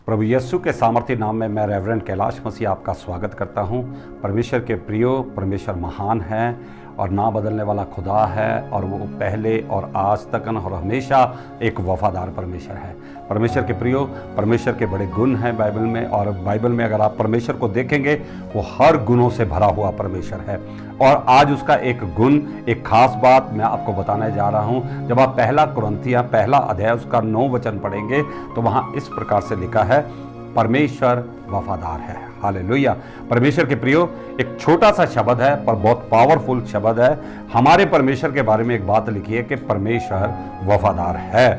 प्रभु यीशु के सामर्थ्य नाम में मैं रेवरेंड कैलाश मसीह आपका स्वागत करता हूं। परमेश्वर के प्रियो, परमेश्वर महान है और ना बदलने वाला खुदा है और वो पहले और आज तक और हमेशा एक वफादार परमेश्वर है। परमेश्वर के प्रियो, परमेश्वर के बड़े गुण हैं बाइबल में, और बाइबल में अगर आप परमेश्वर को देखेंगे वो हर गुणों से भरा हुआ परमेश्वर है। और आज उसका एक गुण, एक खास बात मैं आपको बताने जा रहा हूं। जब आप पहला कुरिन्थियों पहला अध्याय उसका 9 वचन पढ़ेंगे तो वहां इस प्रकार से लिखा है, परमेश्वर वफादार है। हालेलुया। परमेश्वर के प्रियो, एक छोटा सा शब्द है पर बहुत पावरफुल शब्द है। हमारे परमेश्वर के बारे में एक बात लिखी है कि परमेश्वर वफादार है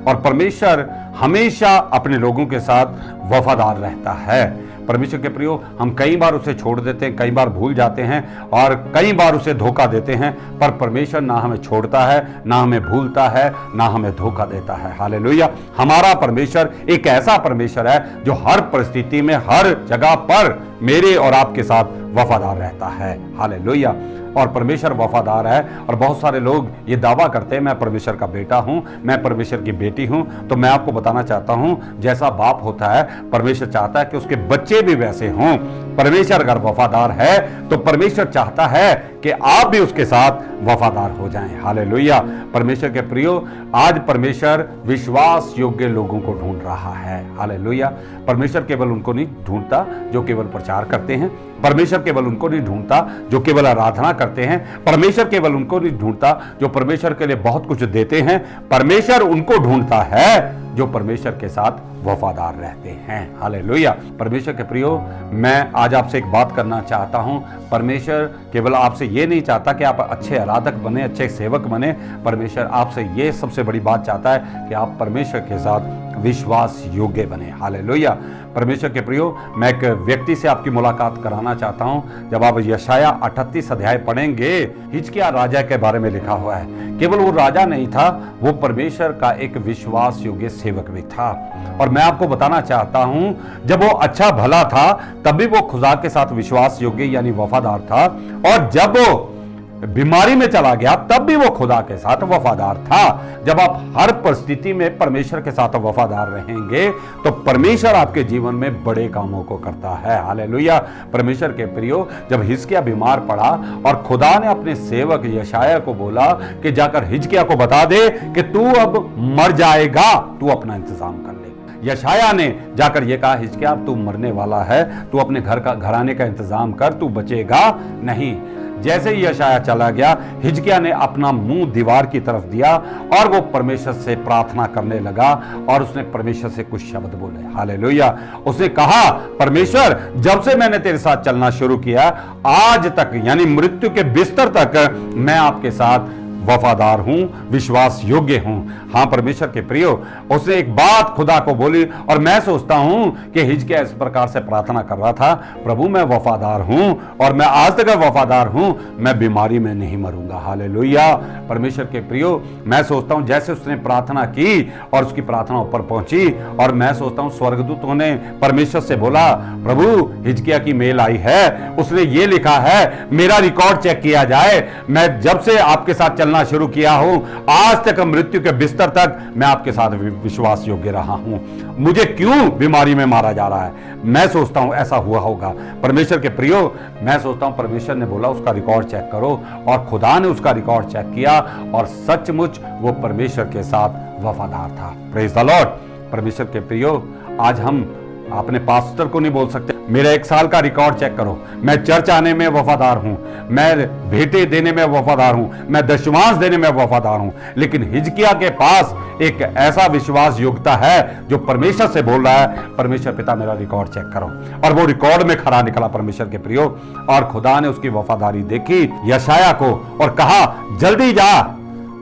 और परमेश्वर हमेशा अपने लोगों के साथ वफादार रहता है। परमेश्वर के प्रियो, हम कई बार उसे छोड़ देते हैं, कई बार भूल जाते हैं और कई बार उसे धोखा देते हैं, पर परमेश्वर ना हमें छोड़ता है, ना हमें भूलता है, ना हमें धोखा देता है। हालेलुया। हमारा परमेश्वर एक ऐसा परमेश्वर है जो हर परिस्थिति में, हर जगह पर मेरे और आपके साथ वफादार रहता है। हालेलुया। और परमेश्वर वफादार है। और बहुत सारे लोग ये दावा करते हैं, मैं परमेश्वर का बेटा हूं, मैं परमेश्वर की बेटी हूं। तो मैं आपको बताना चाहता हूं, जैसा बाप होता है, परमेश्वर चाहता है कि उसके बच्चे भी वैसे हों। परमेश्वर अगर वफादार है तो परमेश्वर चाहता है कि आप भी उसके साथ वफादार हो जाएं। हालेलुया। परमेश्वर के प्रियो, आज परमेश्वर विश्वास योग्य लोगों को ढूंढ रहा है। हालेलुया। परमेश्वर केवल उनको नहीं ढूंढता जो केवल प्रचार करते हैं, परमेश्वर केवल उनको नहीं ढूंढता जो केवल आराधना करते हैं, परमेश्वर केवल उनको नहीं ढूंढता जो परमेश्वर के लिए बहुत कुछ देते हैं। परमेश्वर उनको ढूंढता है जो परमेश्वर के साथ वफादार रहते हैं। हालेलुया। परमेश्वर के प्रियो, मैं आज आपसे एक बात करना चाहता हूं। परमेश्वर केवल आपसे ये नहीं चाहता कि आप अच्छे आराधक बने, अच्छे सेवक बने। परमेश्वर आपसे ये सबसे बड़ी बात चाहता है कि आप परमेश्वर के साथ विश्वास योग्य बने। हालेलुया। परमेश्वर के प्रियो, मैं एक व्यक्ति से आपकी मुलाकात कराना चाहता हूं। जब आप यशाया 38 अध्याय पढ़ेंगे, हिजकिय्याह राजा के बारे में लिखा हुआ है। केवल वो राजा नहीं था, वो परमेश्वर का एक विश्वास योग्य सेवक भी था। और मैं आपको बताना चाहता हूं, जब वो अच्छा भला था तब भी वो खुदा के साथ विश्वास योग्य यानी वफादार था, और जब वो बीमारी में चला गया तब भी वो खुदा के साथ वफादार था। जब आप हर परिस्थिति में परमेश्वर के साथ वफादार रहेंगे तो परमेश्वर आपके जीवन में बड़े कामों को करता है। हालेलुया। परमेश्वर के प्रियो, जब हिजकिय्याह बीमार पड़ा और खुदा ने अपने सेवक यशाया को बोला कि जाकर हिजकिय्याह को बता दे कि तू अब मर जाएगा, तू अपना इंतजाम कर ले। यशाया ने जाकर ये कहा, हिजकिय्याह तू मरने वाला है, तू अपने घराने का इंतजाम कर, तू बचेगा नहीं। जैसे ही यशाया चला गया, हिजकिय्याह ने अपना मुंह दीवार की तरफ दिया और वो परमेश्वर से प्रार्थना करने लगा और उसने परमेश्वर से कुछ शब्द बोले। हालेलुया। उसने कहा, परमेश्वर, जब से मैंने तेरे साथ चलना शुरू किया आज तक, यानी मृत्यु के बिस्तर तक, मैं आपके साथ वफादार हूं, विश्वास योग्य हूं। हां परमेश्वर के प्रियो, उसने एक बात खुदा को बोली और मैं सोचता हूं कि हिजकिय्याह इस प्रकार से प्रार्थना कर रहा था, प्रभु मैं वफादार हूं और मैं आज तक वफादार हूं, मैं बीमारी में नहीं मरूंगा। हालेलुया। परमेश्वर के प्रियो, मैं सोचता हूं जैसे उसने प्रार्थना की और उसकी प्रार्थना ऊपर पहुंची, और मैं सोचता हूं स्वर्गदूतों ने परमेश्वर से बोला, प्रभु हिजकिय्याह की मेल आई है, उसने ये लिखा है, मेरा रिकॉर्ड चेक किया जाए, मैं जब से आपके साथ चलना शुरू किया हूं आज तक मृत्यु के बिस्तर तक मैं आपके साथ विश्वास योग्य रहा हूं, मुझे क्यों बीमारी में मारा जा रहा है? मैं सोचता हूं ऐसा हुआ होगा। परमेश्वर के प्रियो, मैं सोचता हूं परमेश्वर ने बोला उसका रिकॉर्ड चेक करो, और खुदा ने उसका रिकॉर्ड चेक किया और सचमुच वो परमेश्वर के साथ वफादार था। Praise the Lord. परमेश्वर के प्रियो, आज हम अपने पास्टर को नहीं बोल सकते, मेरा 1 साल का रिकॉर्ड चेक करो, मैं चर्च आने में वफादार हूं, मैं भेंटे देने में वफादार हूं, मैं दशमांश देने में वफादार हूं। लेकिन हिजकिय्याह के पास एक ऐसा विश्वास योग्यता है जो परमेश्वर से बोल रहा है, परमेश्वर पिता मेरा रिकॉर्ड चेक करो, और वो रिकॉर्ड में खड़ा निकला परमेश्वर के प्रियो। और खुदा ने उसकी वफादारी देखी यशाया को और कहा, जल्दी जा,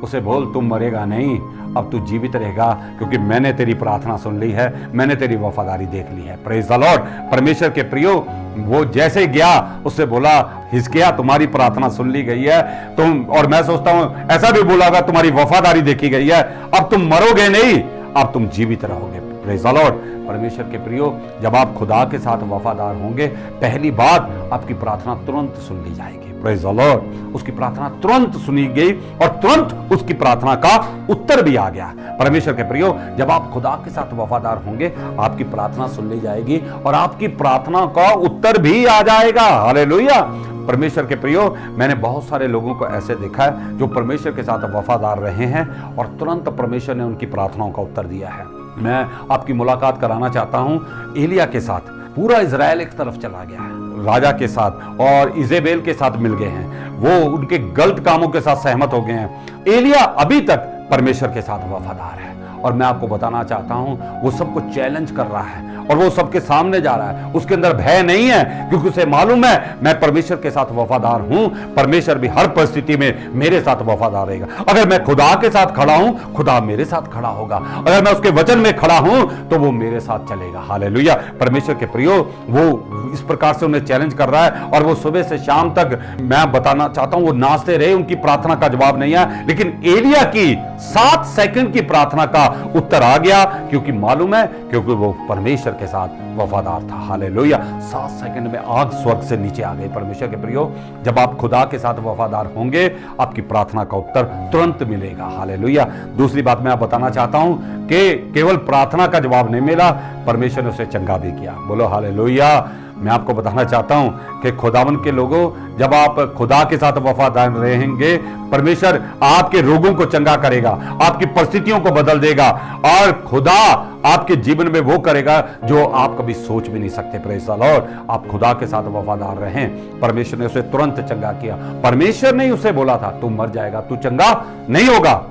उसे बोल तुम मरेगा नहीं, अब तू जीवित रहेगा, क्योंकि मैंने तेरी प्रार्थना सुन ली है, मैंने तेरी वफादारी देख ली है। Praise the Lord. परमेश्वर के प्रियो, वो जैसे गया उससे बोला, हिजकिय्याह तुम्हारी प्रार्थना सुन ली गई है, तुम, और मैं सोचता हूं ऐसा भी बोला होगा, तुम्हारी वफादारी देखी गई है, अब तुम मरोगे नहीं, अब तुम जीवित रहोगे। Praise the Lord. परमेश्वर के प्रियो, जब आप खुदा के साथ वफादार होंगे, पहली बात आपकी प्रार्थना तुरंत सुन ली जाएगी। Praise the Lord. उसकी प्रार्थना तुरंत सुनी गई और तुरंत उसकी प्रार्थना का उत्तर भी आ गया। परमेश्वर के प्रियो, जब आप खुदा के साथ वफादार होंगे, आपकी प्रार्थना सुन ली जाएगी और आपकी प्रार्थना का उत्तर भी आ जाएगा। हालेलुया। परमेश्वर के प्रियो, मैंने बहुत सारे लोगों को ऐसे देखा है जो परमेश्वर के साथ वफादार रहे हैं और तुरंत परमेश्वर ने उनकी प्रार्थनाओं का उत्तर दिया है। मैं आपकी मुलाकात कराना चाहता हूं एलिया के साथ। पूरा इजराइल एक तरफ चला गया है राजा के साथ और इजेबेल के साथ मिल गए हैं, वो उनके गलत कामों के साथ सहमत हो गए हैं। एलिया अभी तक परमेश्वर के साथ वफादार है और मैं आपको बताना चाहता हूं, वो सबको चैलेंज कर रहा है और वो सबके सामने जा रहा है। उसके अंदर भय नहीं है, क्योंकि उसे मालूम है मैं परमेश्वर के साथ वफादार हूं, परमेश्वर भी हर परिस्थिति में मेरे साथ वफादार रहेगा। अगर मैं खुदा के साथ खड़ा हूं, खुदा मेरे साथ खड़ा होगा। अगर मैं उसके वचन में खड़ा हूं तो वो मेरे साथ चलेगा। हालेलुया। परमेश्वर के प्रियो, वो इस प्रकार से उन्हें चैलेंज कर रहा है और वो सुबह से शाम तक, मैं बताना चाहता हूं, वो नाचते रहे, उनकी प्रार्थना का जवाब नहीं आया, लेकिन एलिया की 7 सेकंड की प्रार्थना का उत्तर आ गया, क्योंकि मालूम है, क्योंकि वो परमेश्वर के साथ वफादार था। हालेलुया। 7 सेकंड में आग स्वर्ग से नीचे आ गई। परमेश्वर के प्रियो, जब आप खुदा के साथ वफादार होंगे, आपकी प्रार्थना का उत्तर तुरंत मिलेगा। हालेलुया। दूसरी बात मैं आप बताना चाहता हूं कि केवल प्रार्थना का जवाब नहीं मिला, परमेश्वर ने उसे चंगा भी किया। बोलो हालेलुया। मैं आपको बताना चाहता हूं कि खुदावन के लोगों, जब आप खुदा के साथ वफादार रहेंगे, परमेश्वर आपके रोगों को चंगा करेगा, आपकी परिस्थितियों को बदल देगा और खुदा आपके जीवन में वो करेगा जो आप कभी सोच भी नहीं सकते। Praise the Lord. आप खुदा के साथ वफादार रहें। परमेश्वर ने उसे तुरंत चंगा किया। परमेश्वर ने उसे बोला था तू मर जाएगा, तू चंगा नहीं होगा,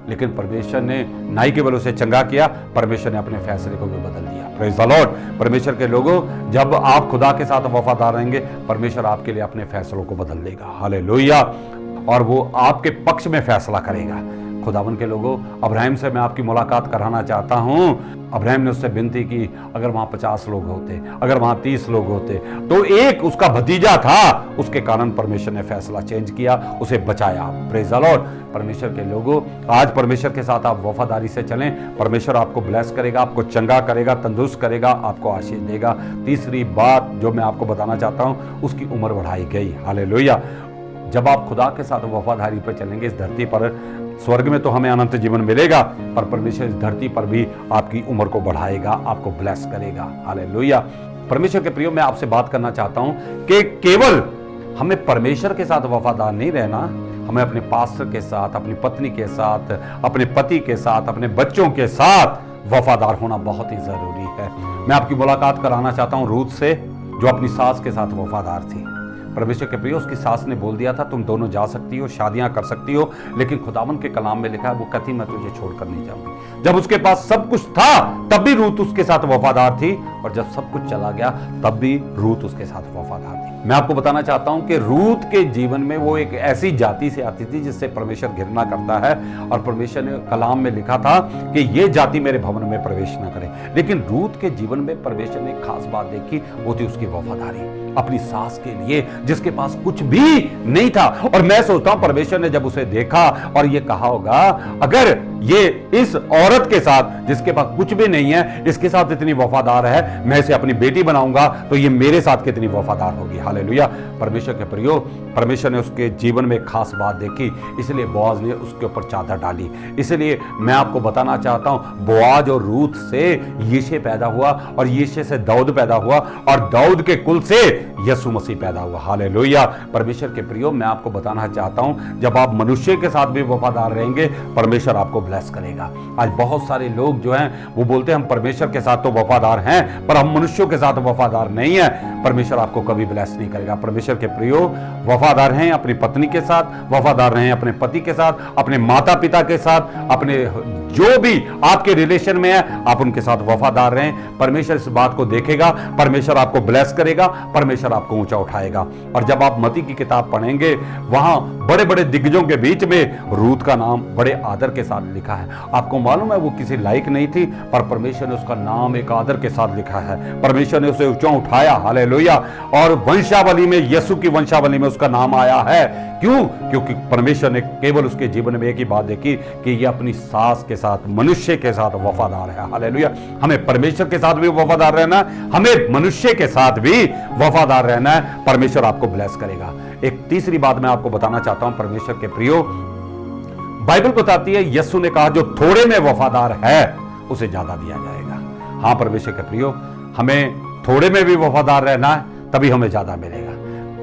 लेकिन परमेश्वर ने ना ही केवल उसे चंगा किया, परमेश्वर ने अपने फैसले को भी बदल दिया। Praise the Lord. परमेश्वर के लोगों, जब आप खुदा के साथ वफादार रहेंगे, परमेश्वर आपके लिए अपने फैसलों को बदल देगा। हालेलुया। और वो आपके पक्ष में फैसला करेगा। खुदावन के लोगों, अब्राहम से मैं आपकी मुलाकात कराना चाहता हूं। अब्राहम ने उससे विनती की, अगर वहां 50 लोग होते, अगर वहां 30 लोग होते, तो एक उसका भतीजा था, उसके कारण परमेश्वर ने फैसला चेंज किया, उसे बचाया। Praise the Lord. परमेश्वर के लोगों, आज परमेश्वर के साथ आप वफादारी से चलें, परमेश्वर आपको ब्लेस करेगा, आपको चंगा करेगा, तंदुरुस्त करेगा, आपको आशीष देगा। तीसरी बात जो मैं आपको बताना चाहता हूं, उसकी उम्र बढ़ाई गई। हालेलुया। जब आप खुदा के साथ वफादारी पर चलेंगे, इस धरती पर, स्वर्ग में तो हमें अनंत जीवन मिलेगा, पर परमेश्वर इस धरती पर भी आपकी उम्र को बढ़ाएगा, आपको ब्लेस करेगा। हालेलुया। परमेश्वर के प्रियो, मैं आपसे बात करना चाहता हूं कि केवल हमें परमेश्वर के साथ वफादार नहीं रहना, हमें अपने पास्टर के साथ, अपनी पत्नी के साथ, अपने पति के साथ, अपने बच्चों के साथ वफादार होना बहुत ही जरूरी है। मैं आपकी मुलाकात कराना चाहता हूं रूथ से, जो अपनी सास के साथ वफादार थी। परमेश्वर के प्रियो, उसकी सास ने बोल दिया था तुम दोनों जा सकती हो, शादियां कर सकती हो, लेकिन खुदावन के कलाम में लिखा है वो कहती मैं तुझे छोड़कर नहीं जाऊंगी। जब उसके पास सब कुछ था तब भी रूथ उसके साथ वफादार थी, और जब सब कुछ चला गया तब भी रूथ उसके साथ वफादार थी। मैं आपको बताना चाहता हूं कि रूथ के जीवन में वो एक ऐसी जाति से आती थी जिससे परमेश्वर घृणा करता है, और परमेश्वर ने कलाम में लिखा था कि ये जाति मेरे भवन में प्रवेश न करे। लेकिन रूथ के जीवन में परमेश्वर ने एक खास बात देखी, वो थी उसकी वफादारी अपनी सास के लिए, जिसके पास कुछ भी नहीं था। और मैं सोचता हूं परमेश्वर ने जब उसे देखा और ये कहा होगा, अगर ये इस औरत के साथ जिसके पास कुछ भी नहीं है, इसके साथ इतनी वफादार है, मैं इसे अपनी बेटी बनाऊंगा तो ये मेरे साथ कितनी वफादार होगी। हालेलुया। परमेश्वर के प्रियो, परमेश्वर ने उसके जीवन में खास बात देखी, इसलिए बोआज ने उसके ऊपर चादर डाली। इसलिए मैं आपको बताना चाहता हूं, बोआज और रूथ से यीशे पैदा हुआ, और यीशे से दाऊद पैदा हुआ, और दाऊद के कुल से यीशु मसीह पैदा हुआ। हालेलुया। परमेश्वर के प्रियो, मैं आपको बताना चाहता हूं, जब आप मनुष्य के साथ भी वफादार रहेंगे, परमेश्वर आपको ब्लेस करेगा। आज बहुत सारे लोग जो हैं वो बोलते हैं हम परमेश्वर के साथ तो वफादार हैं, पर हम मनुष्यों के साथ वफादार नहीं है। परमेश्वर आपको कभी ब्लेस नहीं करेगा। परमेश्वर के प्रियो, वफादार हैं अपनी पत्नी के साथ, वफादार रहें अपने पति के साथ, अपने माता पिता के साथ, अपने जो भी आपके रिलेशन में है आप उनके साथ वफादार रहें। परमेश्वर इस बात को देखेगा, परमेश्वर आपको ब्लेस करेगा, परमेश्वर आपको ऊंचा उठाएगा। और जब आप मत्ती की किताब पढ़ेंगे, वहां बड़े बड़े दिग्गजों के बीच में रूथ का नाम बड़े आदर के साथ लिखा है। आपको मालूम है वो किसी लायक नहीं थी, पर परमेश्वर ने उसका नाम एक आदर के साथ लिखा रखा है। परमेश्वर ने उसे ऊंचा उठाया, हालेलुया। और वंशावली में, यीशु की वंशावली में उसका नाम आया है। क्यों? क्योंकि परमेश्वर ने केवल उसके जीवन में एक ही बात देखी कि ये अपनी सास के साथ, मनुष्य के साथ वफादार है, हालेलुया। हमें परमेश्वर के साथ भी वफादार रहना है, हमें मनुष्य के साथ भी वफादार रहना है। परमेश्वर आपको ब्लेस करेगा। एक तीसरी बात मैं आपको बताना चाहता हूं, परमेश्वर के प्रियो, बाइबल बताती है, यीशु ने कहा जो थोड़े में वफादार है उसे ज्यादा दिया जाएगा। हाँ परमेश्वर के प्रियो, हमें थोड़े में भी वफादार रहना है, तभी हमें ज्यादा मिलेगा।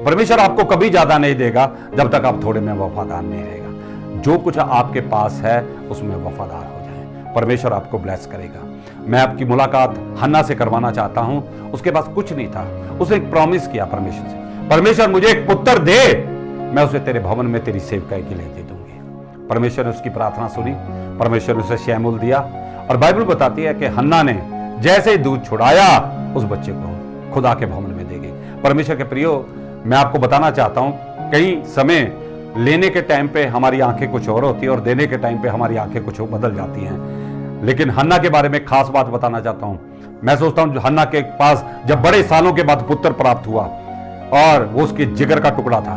परमेश्वर आपको कभी ज्यादा नहीं देगा जब तक आप थोड़े में वफादार नहीं रहेगा। जो कुछ आपके पास है उसमें वफादार हो जाए, परमेश्वर आपको ब्लेस करेगा। मैं आपकी मुलाकात हन्ना से करवाना चाहता हूं। उसके पास कुछ नहीं था, उसने एक प्रॉमिस किया परमेश्वर से, परमेश्वर मुझे एक पुत्र दे, मैं उसे तेरे भवन में तेरी सेवकाई के लिए दे दूंगी। परमेश्वर ने उसकी प्रार्थना सुनी, परमेश्वर ने उसे शैमूल दिया। और बाइबल बताती है कि हन्ना ने जैसे ही दूध छुड़ाया, उस बच्चे को खुदा के भवन में दे गई। परमेश्वर के प्रियो, मैं आपको बताना चाहता हूं, कई समय लेने के टाइम पे हमारी आंखें कुछ और होती है और देने के टाइम पे हमारी आंखें कुछ बदल जाती हैं। लेकिन हन्ना के बारे में खास बात बताना चाहता हूं। मैं सोचता हूं हन्ना के पास जब बड़े सालों के बाद पुत्र प्राप्त हुआ और वो उसके जिगर का टुकड़ा था,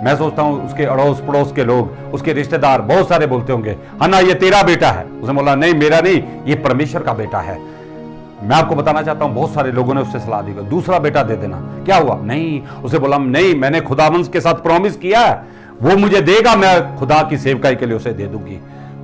मैं सोचता हूं उसके अड़ोस पड़ोस के लोग, उसके रिश्तेदार बहुत सारे बोलते होंगे, हन्ना ये तेरा बेटा है। उसने बोला नहीं, मेरा नहीं, ये परमेश्वर का बेटा है। मैं आपको बताना चाहता हूं, बहुत सारे लोगों ने उससे सलाह दी, दूसरा बेटा दे देना। क्या हुआ? नहीं। उसे बोला नहीं, मैंने खुदावंश के साथ प्रॉमिस किया है, वो मुझे देगा, मैं खुदा की सेवकाई के लिए उसे दे दूंगी।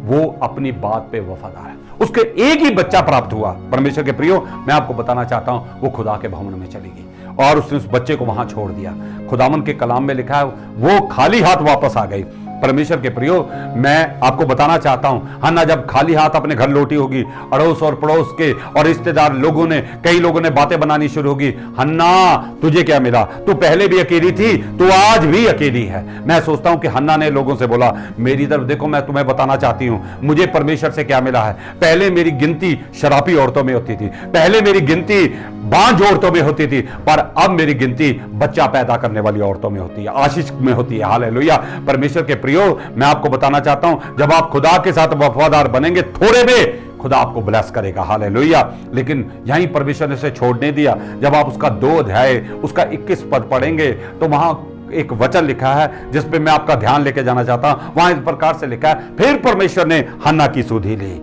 वो अपनी बात पे वफादार है। उसके एक ही बच्चा प्राप्त हुआ। परमेश्वर के प्रियो, मैं आपको बताना चाहता हूं, वो खुदा के भवन में चली गई और उसने उस बच्चे को वहां छोड़ दिया। खुदावन के कलाम में लिखा है वो खाली हाथ वापस आ गई। परमेश्वर के प्रियो, मैं आपको बताना चाहता हूं, हन्ना जब खाली हाथ अपने घर लौटी होगी, अड़ोस और पड़ोस के और रिश्तेदार लोगों ने, कई लोगों ने बातें बनानी शुरू होगी, हन्ना तुझे क्या मिला, तू पहले भी अकेली थी, तू आज भी अकेली है। मैं सोचता हूं कि हन्ना ने लोगों से बोला, मेरी तरफ देखो, मैं तुम्हें बताना चाहती हूं मुझे परमेश्वर से क्या मिला है। पहले मेरी गिनती शराबी औरतों में होती थी, पहले मेरी गिनती बांझ औरतों में होती थी, पर अब मेरी गिनती बच्चा पैदा करने वाली औरतों में होती है, आशीष में होती है। हालेलुया। परमेश्वर के प्रियो, मैं आपको बताना चाहता हूं, जब आप खुदा के साथ वफादार बनेंगे, थोड़े में खुदा आपको ब्लेस करेगा। हालेलुया। लेकिन यहीं परमेश्वर ने उसे छोड़ नहीं दिया। जब आप उसका 2 अध्याय उसका 21 पद पढ़ेंगे तो वहां एक वचन लिखा है जिस पे मैं आपका ध्यान लेके जाना चाहता हूं। वहां इस प्रकार से लिखा है, फिर परमेश्वर ने हन्ना की सुधि ली।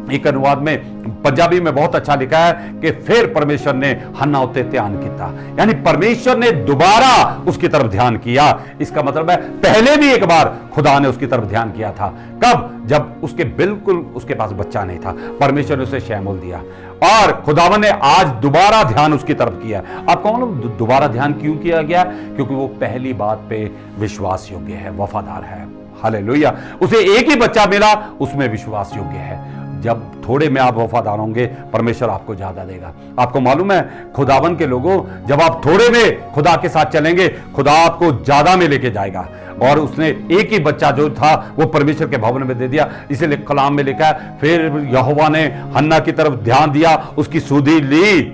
एक अनुवाद में, पंजाबी में बहुत अच्छा लिखा है कि फिर परमेश्वर ने हन्ना उत्ते ध्यान किया, यानी परमेश्वर ने दोबारा उसकी तरफ ध्यान किया। इसका मतलब है पहले भी एक बार खुदा ने उसकी तरफ ध्यान किया था। कब? जब उसके बिल्कुल उसके पास बच्चा नहीं था, परमेश्वर ने उसे शैमूल दिया और खुदावन ने आज दोबारा ध्यान उसकी तरफ किया। आपको मालूम दोबारा ध्यान क्यों किया गया? क्योंकि वो पहली बात पे विश्वास योग्य है, वफादार है। हालेलुया। उसे एक ही बच्चा मिला, उसमें विश्वास योग्य है। जब थोड़े में आप वफादार होंगे, परमेश्वर आपको ज्यादा देगा। आपको मालूम है खुदावन के लोगों, जब आप थोड़े में खुदा के साथ चलेंगे, खुदा आपको ज्यादा में लेके जाएगा। और उसने एक ही बच्चा जो था वो परमेश्वर के भवन में दे दिया। इसीलिए कलाम में लिखा है, फिर यहोवा ने हन्ना की तरफ ध्यान दिया, उसकी सुधि ली।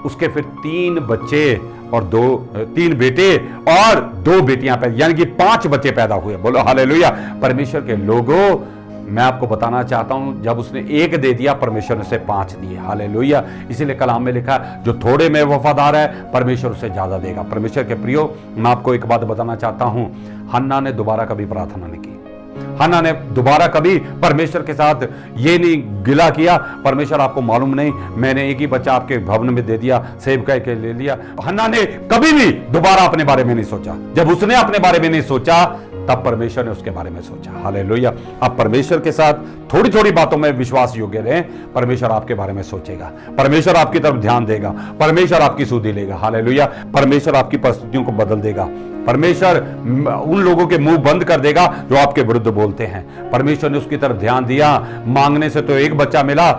उसके फिर 3 बच्चे और 3 बेटे और 2 बेटियां पैदा, यानी कि 5 बच्चे पैदा हुए। बोलो हालेलुया। परमेश्वर के लोगों, मैं आपको बताना चाहता हूं, जब उसने 1 दे दिया, परमेश्वर ने उसे 5 दिए। हालेलुया। इसीलिए कलाम में लिखा, जो थोड़े में वफादार है, परमेश्वर उसे ज्यादा देगा। परमेश्वर के प्रियो, मैं आपको एक बात बताना चाहता हूं, हन्ना ने दोबारा कभी प्रार्थना नहीं की। हन्ना ने दोबारा कभी परमेश्वर के साथ ये नहीं गिला किया, परमेश्वर आपको मालूम नहीं, मैंने एक ही बच्चा आपके भवन में दे दिया, सेवकाई के ले लिया। हन्ना ने कभी भी दोबारा अपने बारे में नहीं सोचा। जब उसने अपने बारे में नहीं सोचा, तब परमेश्वर ने उसके बारे में सोचा। हालेलुया। आप परमेश्वर के साथ थोड़ी थोड़ी बातों में विश्वास योग्य रहें, परमेश्वर आपके बारे में सोचेगा, परमेश्वर आपकी तरफ ध्यान देगा, परमेश्वर आपकी सुधि लेगा। हालेलुया। परमेश्वर आपकी परिस्थितियों को बदल देगा। परमेश्वर उन लोगों के मुंह बंद कर देगा जो आपके विरुद्ध बोलते हैं। परमेश्वर ने उसकी तरफ ध्यान दिया। मांगने से तो 1 बच्चा मिला,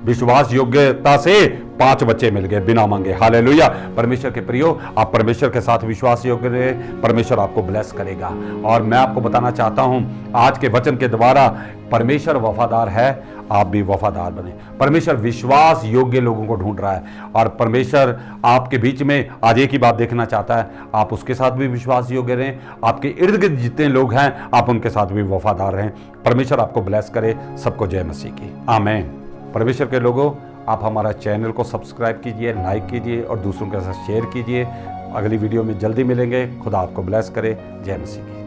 विश्वास योग्यता से 5 बच्चे मिल गए बिना मांगे। हालेलुया। परमेश्वर के प्रियो, आप परमेश्वर के साथ विश्वास योग्य रहे, परमेश्वर आपको ब्लेस करेगा। और मैं आपको बताना चाहता हूं, आज के वचन के द्वारा परमेश्वर वफादार है, आप भी वफादार बने। परमेश्वर विश्वास योग्य लोगों को ढूंढ रहा है और परमेश्वर आपके बीच में आज एक ही बात देखना चाहता है, आप उसके साथ भी विश्वास योग्य रहें, आपके इर्द गिर्द जितने लोग हैं आप उनके साथ भी वफादार रहें। परमेश्वर आपको ब्लेस करे। सबको जय मसीह की आमीन। परमेश्वर के लोगों, आप हमारा चैनल को सब्सक्राइब कीजिए, लाइक कीजिए और दूसरों के साथ शेयर कीजिए। अगली वीडियो में जल्दी मिलेंगे। खुदा आपको ब्लेस करे। जय मसीह की।